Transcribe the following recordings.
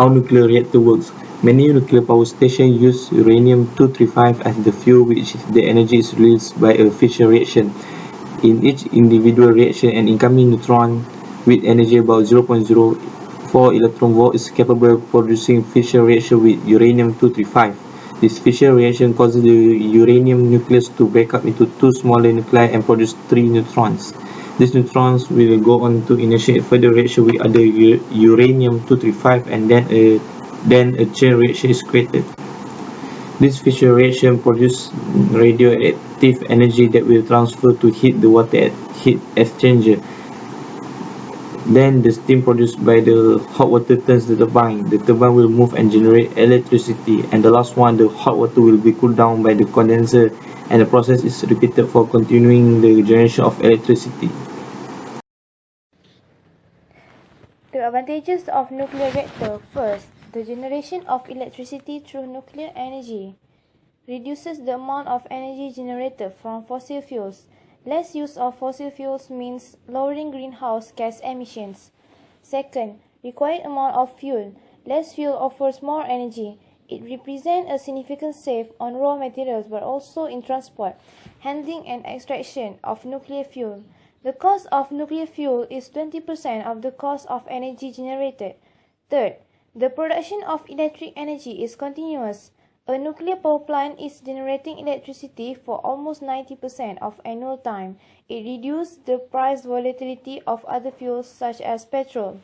How nuclear reactor works. Many nuclear power stations use uranium-235 as the fuel, which the energy is released by a fission reaction. In each individual reaction, an incoming neutron with energy about 0.04 electron volt is capable of producing fission reaction with uranium-235. This fission reaction causes the uranium nucleus to break up into two smaller nuclei and produce three neutrons. These neutrons will go on to initiate further reaction with other uranium-235, and then a chain reaction is created. This fission reaction produces radioactive energy that will transfer to heat the water at heat exchanger. Then the steam produced by the hot water turns the turbine. The turbine will move and generate electricity. And the last one, the hot water will be cooled down by the condenser, and the process is repeated for continuing the generation of electricity. The advantages of nuclear reactor. First, the generation of electricity through nuclear energy reduces the amount of energy generated from fossil fuels. Less use of fossil fuels means lowering greenhouse gas emissions. Second, required amount of fuel. Less fuel offers more energy. It represents a significant save on raw materials but also in transport, handling and extraction of nuclear fuel. The cost of nuclear fuel is 20% of the cost of energy generated. Third, the production of electric energy is continuous. A nuclear power plant is generating electricity for almost 90% of annual time. It reduces the price volatility of other fuels such as petrol.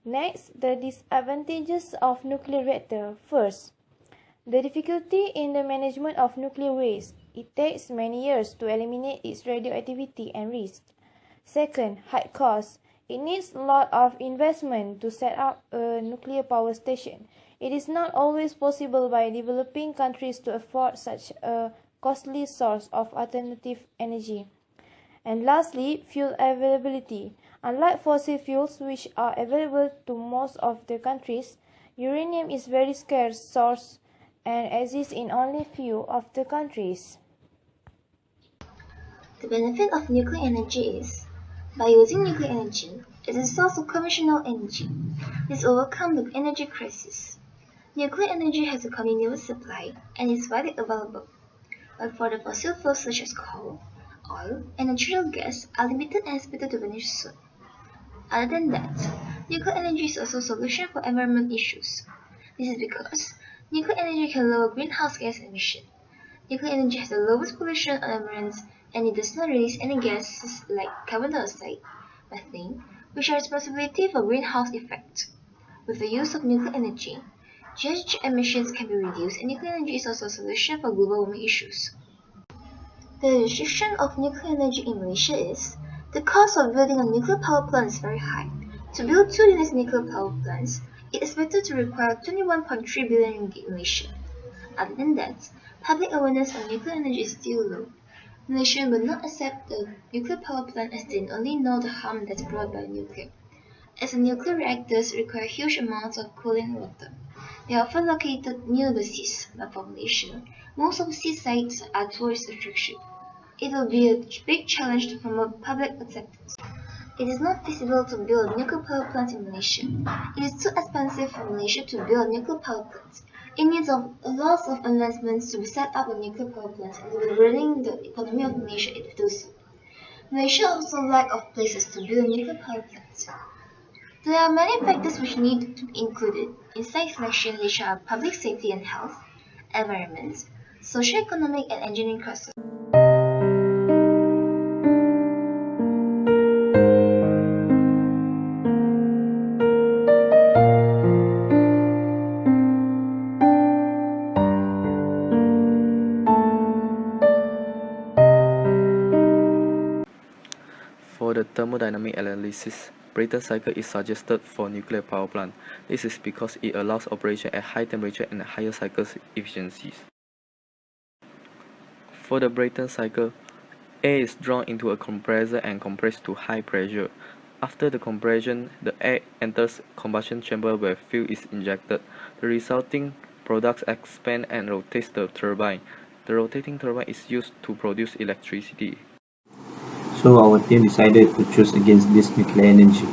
Next, the disadvantages of nuclear reactor. First, the difficulty in the management of nuclear waste. It takes many years to eliminate its radioactivity and risk. Second, high cost. It needs a lot of investment to set up a nuclear power station. It is not always possible by developing countries to afford such a costly source of alternative energy. And lastly, fuel availability. Unlike fossil fuels, which are available to most of the countries, uranium is very scarce source and exists in only few of the countries. The benefit of nuclear energy is, by using nuclear energy as a source of conventional energy, this overcomes the energy crisis. Nuclear energy has a continuous supply and is widely available, while for the fossil fuels such as coal, oil, and natural gas are limited and expected to vanish soon. Other than that, nuclear energy is also a solution for environment issues. This is because nuclear energy can lower greenhouse gas emission. Nuclear energy has the lowest pollution on environment, and it does not release any gases like carbon dioxide, methane, which are responsible for greenhouse effect. With the use of nuclear energy, GHG emissions can be reduced, and nuclear energy is also a solution for global warming issues. The restriction of nuclear energy in Malaysia is the cost of building a nuclear power plant is very high. To build two units nuclear power plants, it is expected to require 21.3 billion ringgit in Malaysia. Other than that, public awareness on nuclear energy is still low. Malaysians will not accept the nuclear power plant as they only know the harm that's brought by nuclear. As the nuclear reactors require huge amounts of cooling water, they are often located near the seas, but for Malaysia, most of the sea sites are tourist attractions. It will be a big challenge to promote public acceptance. It is not feasible to build a nuclear power plant in Malaysia. It is too expensive for Malaysia to build a nuclear power plant. It needs a lot of investments to set up a nuclear power plant, and will ruin the economy of Malaysia if it does so. Malaysia also lack of places to build a nuclear power plant. There are many factors which need to be included in site selection, which are public safety and health, environment, socio-economic and engineering costs. For the thermodynamic analysis, Brayton cycle is suggested for nuclear power plant. This is because it allows operation at high temperature and higher cycle efficiencies. For the Brayton cycle, air is drawn into a compressor and compressed to high pressure. After the compression, the air enters combustion chamber where fuel is injected. The resulting products expand and rotates the turbine. The rotating turbine is used to produce electricity. So our team decided to choose against this nuclear energy.